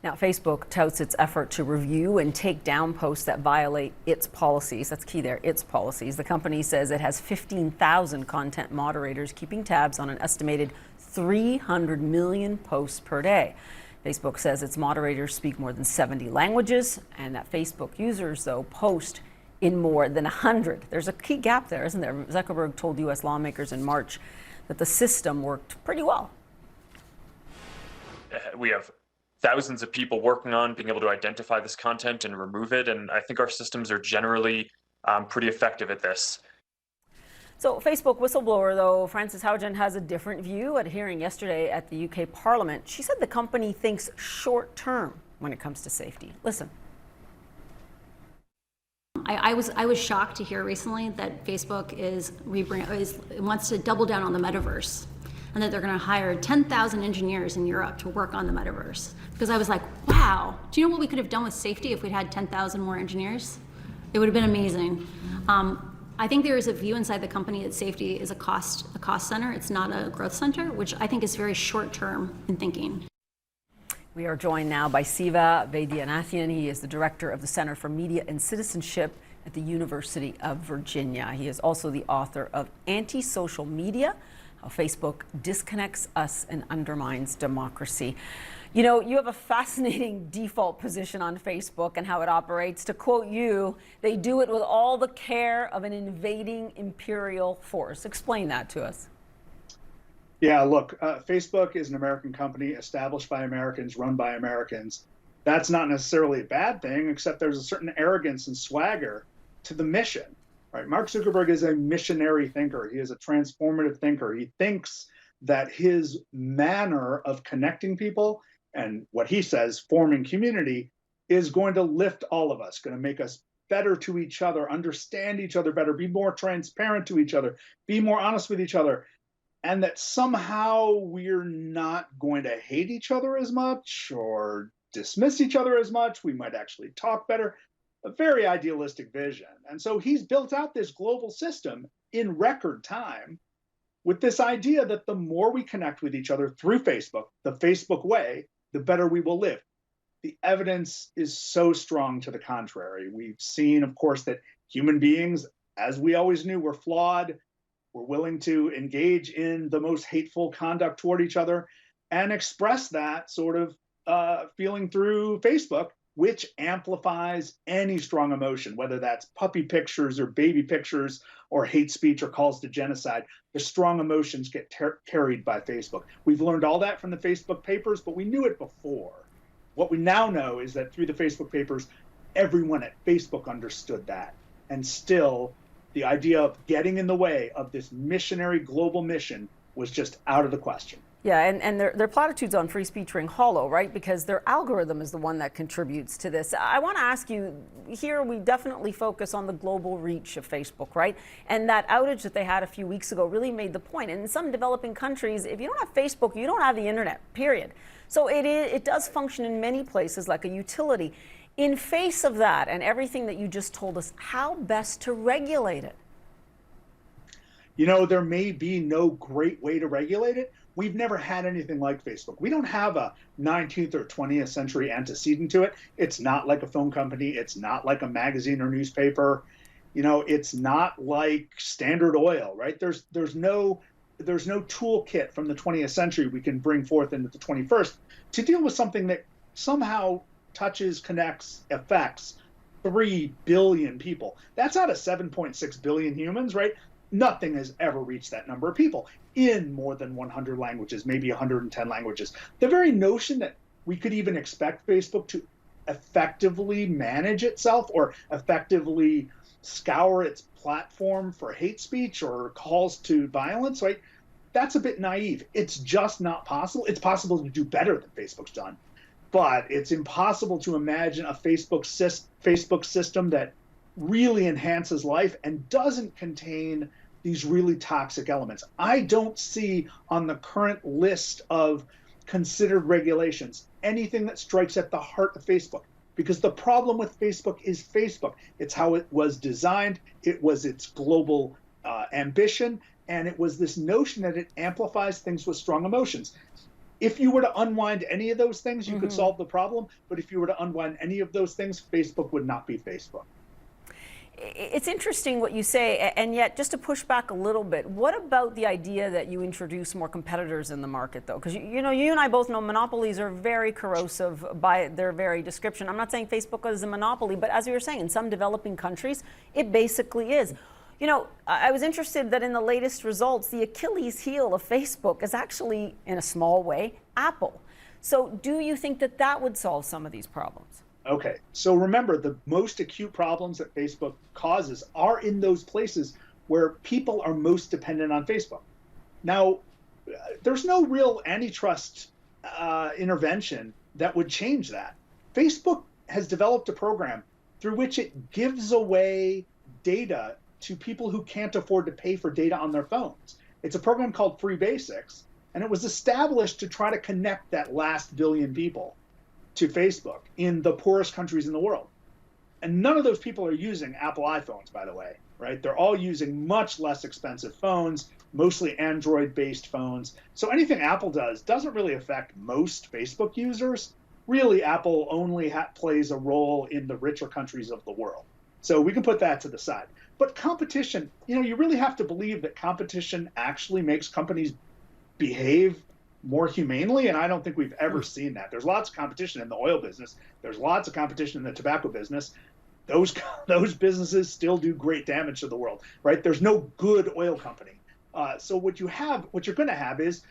Now, Facebook touts its effort to review and take down posts that violate its policies. That's key there, its policies. The company says it has 15,000 content moderators keeping tabs on an estimated 300 million posts per day. Facebook says its moderators speak more than 70 languages, and that Facebook users, though, post in more than 100. There's a key gap there, isn't there? Zuckerberg told U.S. lawmakers in March that the system worked pretty well. We have thousands of people working on being able to identify this content and remove it, and I think our systems are generally pretty effective at this. So Facebook whistleblower, though, Frances Haugen, has a different view. At a hearing yesterday at the UK Parliament, she said the company thinks short term when it comes to safety. Listen. I was shocked to hear recently that Facebook wants to double down on the Metaverse, and that they're going to hire 10,000 engineers in Europe to work on the Metaverse. Because I was like, wow, do you know what we could have done with safety if we'd had 10,000 more engineers? It would have been amazing. I think there is a view inside the company that safety is a cost center. It's not a growth center, which I think is very short term in thinking. We are joined now by Shiva Vaidyanathian. He is the director of the Center for Media and Citizenship at the University of Virginia. He is also the author of Anti-Social Media: How Facebook Disconnects Us and Undermines Democracy. You know, you have a fascinating default position on Facebook and how it operates. To quote you, they do it with all the care of an invading imperial force. Explain that to us. Yeah, look, Facebook is an American company established by Americans, run by Americans. That's not necessarily a bad thing, except there's a certain arrogance and swagger to the mission. Right? Mark Zuckerberg is a missionary thinker. He is a transformative thinker. He thinks that his manner of connecting people and what he says, forming community, is going to lift all of us, going to make us better to each other, understand each other better, be more transparent to each other, be more honest with each other, and that somehow we're not going to hate each other as much or dismiss each other as much. We might actually talk better. A very idealistic vision. And so he's built out this global system in record time with this idea that the more we connect with each other through Facebook, the Facebook way, the better we will live. The evidence is so strong to the contrary. We've seen, of course, that human beings, as we always knew, were flawed. We're willing to engage in the most hateful conduct toward each other and express that sort of feeling through Facebook, which amplifies any strong emotion, whether that's puppy pictures or baby pictures or hate speech or calls to genocide. The strong emotions get carried by Facebook. We've learned all that from the Facebook papers, but we knew it before. What we now know is that through the Facebook papers, everyone at Facebook understood that. And still, the idea of getting in the way of this missionary global mission was just out of the question. Yeah, and their platitudes on free speech ring hollow, right? Because their algorithm is the one that contributes to this. I want to ask you, here we definitely focus on the global reach of Facebook, right? And that outage that they had a few weeks ago really made the point. And in some developing countries, if you don't have Facebook, you don't have the internet, period. So it does function in many places like a utility. In face of that and everything that you just told us, how best to regulate it? You know, there may be no great way to regulate it. We've never had anything like Facebook. We don't have a 19th or 20th century antecedent to it. It's not like a phone company. It's not like a magazine or newspaper. You know, it's not like Standard Oil, right? There's no toolkit from the 20th century we can bring forth into the 21st to deal with something that somehow touches, connects, affects 3 billion people. That's out of 7.6 billion humans, right? Nothing has ever reached that number of people in more than 100 languages, maybe 110 languages. The very notion that we could even expect Facebook to effectively manage itself or effectively scour its platform for hate speech or calls to violence, right? That's a bit naive. It's just not possible. It's possible to do better than Facebook's done, but it's impossible to imagine a Facebook system that really enhances life and doesn't contain these really toxic elements. I don't see on the current list of considered regulations anything that strikes at the heart of Facebook, because the problem with Facebook is Facebook. It's how it was designed. It was its global ambition. And it was this notion that it amplifies things with strong emotions. If you were to unwind any of those things, you could solve the problem. But if you were to unwind any of those things, Facebook would not be Facebook. It's interesting what you say, and yet just to push back a little bit, what about the idea that you introduce more competitors in the market, though? Because you know, you and I both know monopolies are very corrosive by their very description. I'm not saying Facebook is a monopoly, but as you were saying, in some developing countries, it basically is. You know, I was interested that in the latest results, the Achilles heel of Facebook is actually, in a small way, Apple. So do you think that that would solve some of these problems? Okay, so remember, the most acute problems that Facebook causes are in those places where people are most dependent on Facebook. Now, there's no real antitrust intervention that would change that. Facebook has developed a program through which it gives away data to people who can't afford to pay for data on their phones. It's a program called Free Basics, and it was established to try to connect that last billion people to Facebook in the poorest countries in the world. And none of those people are using Apple iPhones, by the way, right? They're all using much less expensive phones, mostly Android-based phones. So anything Apple does doesn't really affect most Facebook users. Really, Apple only plays a role in the richer countries of the world. So we can put that to the side. But competition, you know, you really have to believe that competition actually makes companies behave more humanely, and I don't think we've ever seen that. There's lots of competition in the oil business. There's lots of competition in the tobacco business. Those businesses still do great damage to the world, right? There's no good oil company. So what you're going to have is,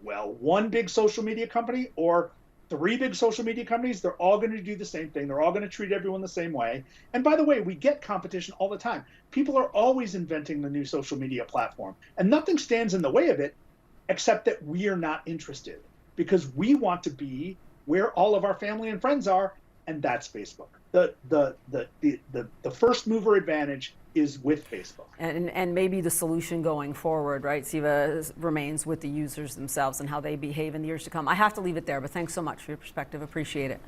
well, one big social media company or three big social media companies. They're all going to do the same thing. They're all going to treat everyone the same way. And by the way, we get competition all the time. People are always inventing the new social media platform, and nothing stands in the way of it, except that we are not interested, because we want to be where all of our family and friends are, and that's Facebook. The first mover advantage is with Facebook. And maybe the solution going forward, right, Shiva, remains with the users themselves and how they behave in the years to come. I have to leave it there, but thanks so much for your perspective. Appreciate it.